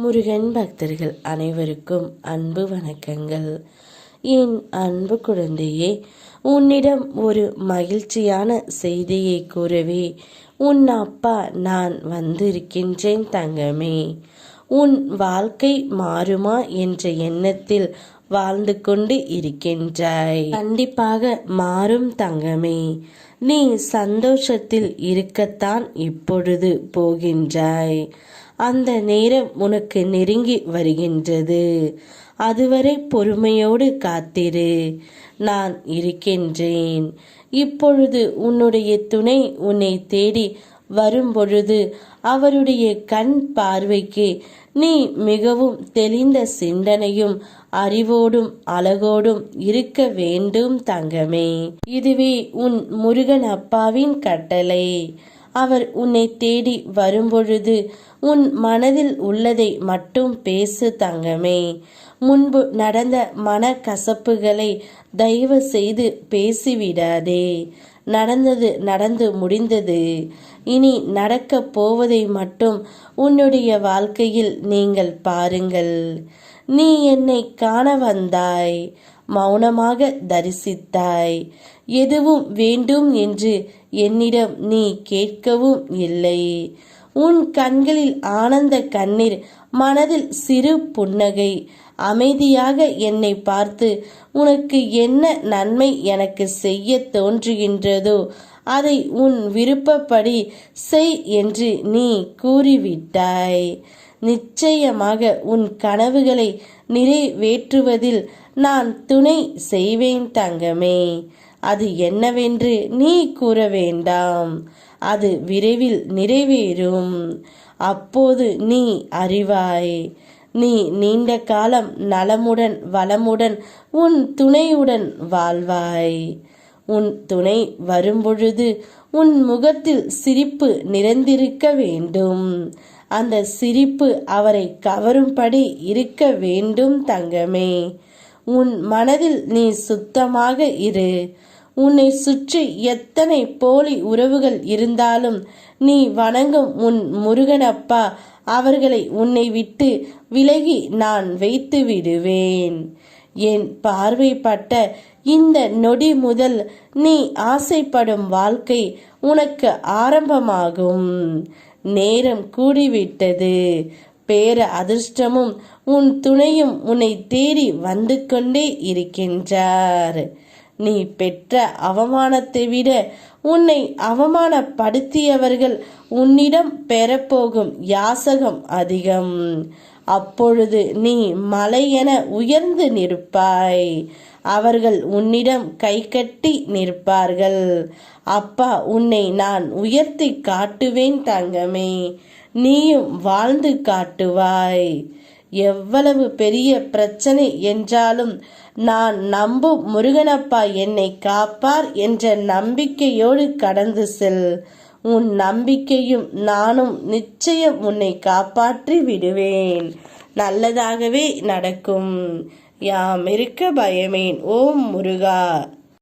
முருகன் பக்தர்கள் அனைவருக்கும் அன்பு வணக்கங்கள். என் அன்பு குழந்தையே, உன்னிடம் ஒரு மகிழ்ச்சியான செய்தியை கூறவே உன் அப்பா நான் வந்திருக்கின்றேன் தங்கமே. உன் வாழ்க்கை மாறுமா என்ற எண்ணத்தில் வாழ்ந்து கொண்டு இருக்கின்றாய். கண்டிப்பாக மாறும் தங்கமே. நீ சந்தோஷத்தில் இருக்கத்தான் இப்பொழுது போகின்றாய். அந்த நேரம் உனக்கு நெருங்கி வருகின்றது. அதுவரை பொறுமையோடு காத்திரு. நான் இருக்கின்றேன். இப்பொழுது உன்னுடைய துணை உன்னை தேடி வரும்பொழுது அவருடைய கண் பார்வைக்கு நீ மிகவும் தெளிந்த சிந்தனையும் அறிவோடும் அழகோடும் இருக்க வேண்டும் தங்கமே. இதுவே உன் முருகன் அப்பாவின் கட்டளை. அவர் உன்னை தேடி வரும்பொழுது உன் மனதில் உள்ளதை மட்டும் பேசு தங்கமே. முன்பு நடந்த மனக்கசப்புகளை தயவு செய்து பேசிவிடாதே. நடந்தது நடந்து முடிந்தது. இனி நடக்கப் போவதை மட்டும் உன்னுடைய வாழ்க்கையில் நீங்கள் பாருங்கள். நீ என்னை காண வந்தாய், மௌனமாக தரிசித்தாய். எதுவும் வேண்டும் என்று என்னிடம் நீ கேட்கவும் இல்லை. உன் கண்களில் ஆனந்த கண்ணீர், மனதில் சிறு புன்னகை. அமைதியாக என்னை பார்த்து உனக்கு என்ன நன்மை எனக்கு செய்ய தோன்றுகின்றதோ அதை உன் விருப்பப்படி செய் என்று நீ கூறிவிட்டாய். நிச்சயமாக உன் கனவுகளை நிறைவேற்றுவதில் நான் துணை செய்வேன் தங்கமே. அது என்னவென்று நீ கூற வேண்டாம். அது விரைவில் நிறைவேறும். அப்போது நீ அறிவாய். நீ நீண்ட காலம் நலமுடன் வளமுடன் உன் துணையுடன் வாழ்வாய். உன் துணை வரும்பொழுது உன் முகத்தில் சிரிப்பு நிறைந்திருக்க வேண்டும். அந்த சிரிப்பு அவரை கவரும்படி இருக்க வேண்டும் தங்கமே. உன் மனதில் நீ சுத்தமாக இரு. உன்னை சுற்றி எத்தனை போலி உறவுகள் இருந்தாலும் நீ வணங்கும் உன் முருகனப்பா அவர்களை உன்னை விட்டு விலகி நான் வைத்து விடுவேன். என் பார்வைப்பட்ட இந்த நொடி முதல் நீ ஆசைப்படும் வாழ்க்கை உனக்கு ஆரம்பமாகும். நேரம் கூடிவிட்டது. பேர அதிர்ஷ்டமும் உன் துணையும் உன்னை தேடி வந்து கொண்டே இருக்கின்றார். நீ பெற்ற அவமானத்தை விட உன்னை அவமானப்படுத்தியவர்கள் உன்னிடம் பெறப்போகும் யாசகம் அதிகம். அப்பொழுது நீ மலை என உயர்ந்து நிற்பாய். அவர்கள் உன்னிடம் கை கட்டி நிற்பார்கள். அப்பா உன்னை நான் உயர்த்தி காட்டுவேன் தங்கமே. நீயும் வாழ்ந்து காட்டுவாய். எவ்வளவு பெரிய பிரச்சனை என்றாலும் நான் நம்பும் முருகனப்பா என்னை காப்பார் என்ற நம்பிக்கையோடு கடந்து செல். உன் நம்பிக்கையும் நானும் நிச்சயம் உன்னை காப்பாற்றி விடுவேன். நல்லதாகவே நடக்கும். யாம் இருக்க பயமேன். ஓம் முருகா.